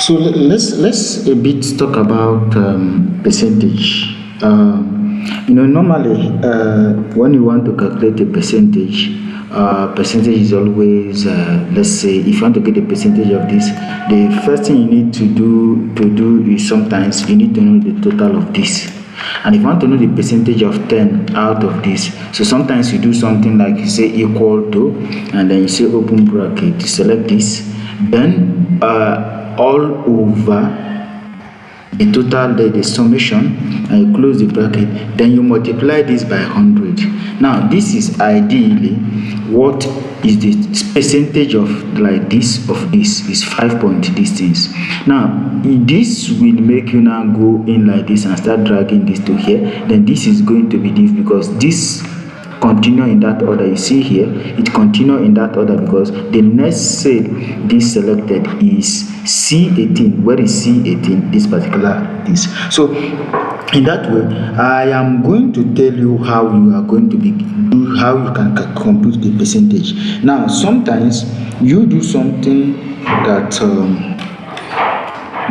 So let's a bit talk about percentage. Normally, when you want to calculate a percentage, percentage is always, let's say, if you want to get a percentage of this, the first thing you need to do is sometimes you need to know the total of this. And if you want to know the percentage of 10 out of this, so sometimes you do something like you say equal to, and then you say open bracket, you select this, then all over the total, the summation, and you close the bracket, then you multiply this by 100. Now this is ideally what is the percentage of like this of this is 5 point distance. Now this will make you now go in like this and start dragging this to here. Then this is going to be this because this continue in that order. You see here it continue in that order because the next cell this selected is C18. Where is C18? This particular this. So in that way I am going to tell you how you are going to do how you can compute the percentage. Now sometimes you do something that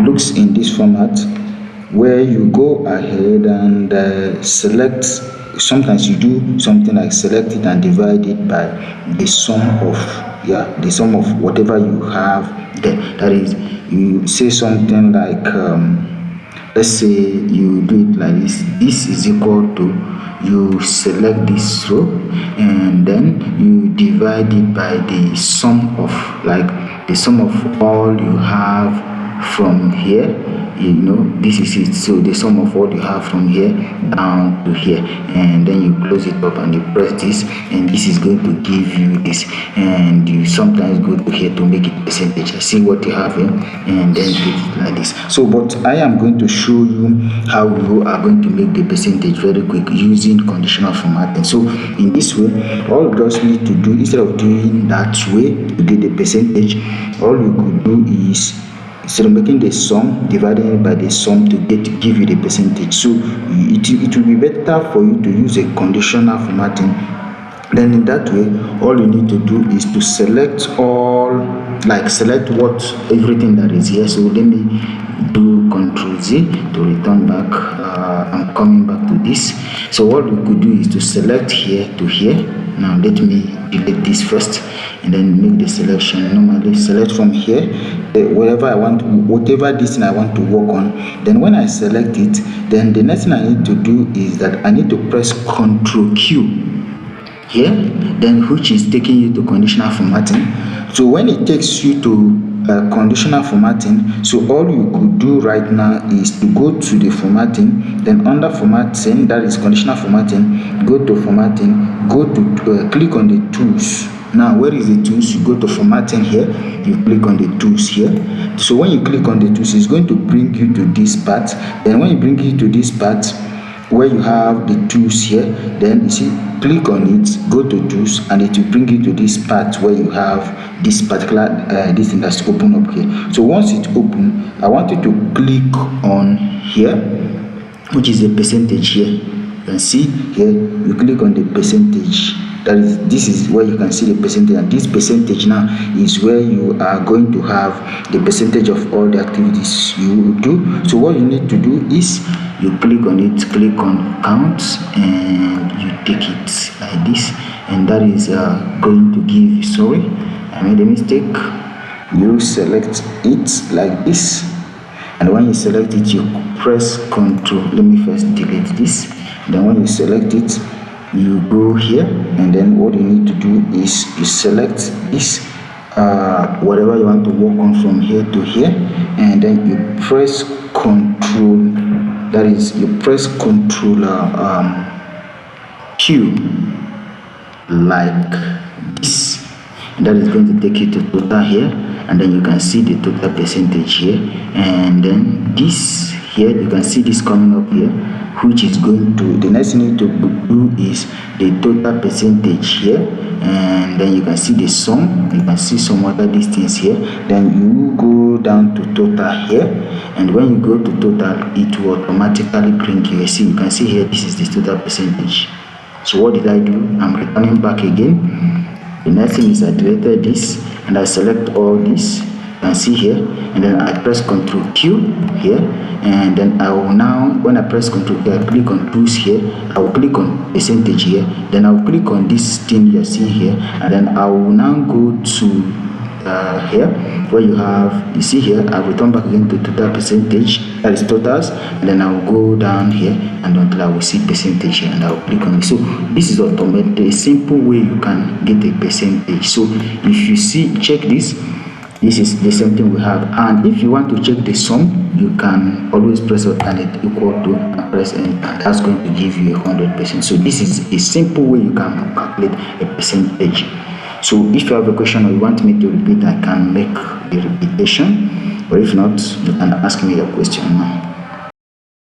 looks in this format where you go ahead and select. Sometimes you do something like select it and divide it by the sum of whatever you have there. That is, you say something like let's say you do it like this is equal to, you select this row and then you divide it by the sum of all you have from here. This is it. So the sum of what you have from here down to here, and then you close it up and you press this, and this is going to give you this. And you sometimes go to here to make it percentage. I see what you have here, and then do it like this. So but I am going to show you how you are going to make the percentage very quick using conditional formatting. So in this way, all you just need to do, instead of doing that way to get the percentage, all you could do is, instead of making the sum, dividing it by the sum to give you the percentage. So it will be better for you to use a conditional formatting. Then in that way, all you need to do is to select select everything that is here. So let me do Ctrl Z to return back. I'm coming back to this. So what we could do is to select here to here. Now let me delete this first and then make the selection. Normally select from here whatever this thing I want to work on. Then when I select it, then the next thing I need to do is that I need to press Ctrl Q here, then which is taking you to conditional formatting. So when it takes you to conditional formatting, so all you could do right now is to go to the formatting, then under formatting, that is conditional formatting, go to formatting, go to click on the tools. Now where is the tools? You go to formatting here, you click on the tools here. So when you click on the tools, it's going to bring you to this part. Then when you bring you to this part where you have the tools here, then you see, click on it, go to tools, and it will bring you to this part where you have this particular this thing that's open up here. So once it's open, I want you to click on here, which is the percentage here. You can see here, you click on the percentage. This is where you can see the percentage, and this percentage now is where you are going to have the percentage of all the activities you do. So what you need to do is you click on it, click on count, and you take it like this, and that is going to give, sorry, I made a mistake. You select it like this, and when you select it, you press Ctrl. Let me first delete this. Then when you select it, you go here, and then what you need to do is you select this whatever you want to work on from here to here, and then you press Ctrl. That is, you press Ctrl Q like this, and that is going to take you to total here, and then you can see the total percentage here, and then this here you can see this coming up here, which is going to, the next thing you need to do is the total percentage here, and then you can see the sum, you can see some other distance here, then you go down to total here, and when you go to total, it will automatically bring you, you can see here, this is the total percentage. So what did I do? I'm returning back again. The next thing is I deleted this, and I select all this, You can see here, and then I press Ctrl Q here, and then I will now, when I press Ctrl Q, I click on tools here, I will click on percentage here, then I will click on this thing you're seeing here, and then I will now go to here where you see here, I will return back again to total percentage, that is totals, and then I will go down here and until I will see percentage here, and I will click on it. So this is automated, a simple way you can get a percentage. So if you see, check this is the same thing we have, and if you want to check the sum, you can always press alternate equal to and press enter, and that's going to give you 100%. So this is a simple way you can calculate a percentage. So if you have a question or you want me to repeat, I can make the repetition, or if not, you can ask me your question now.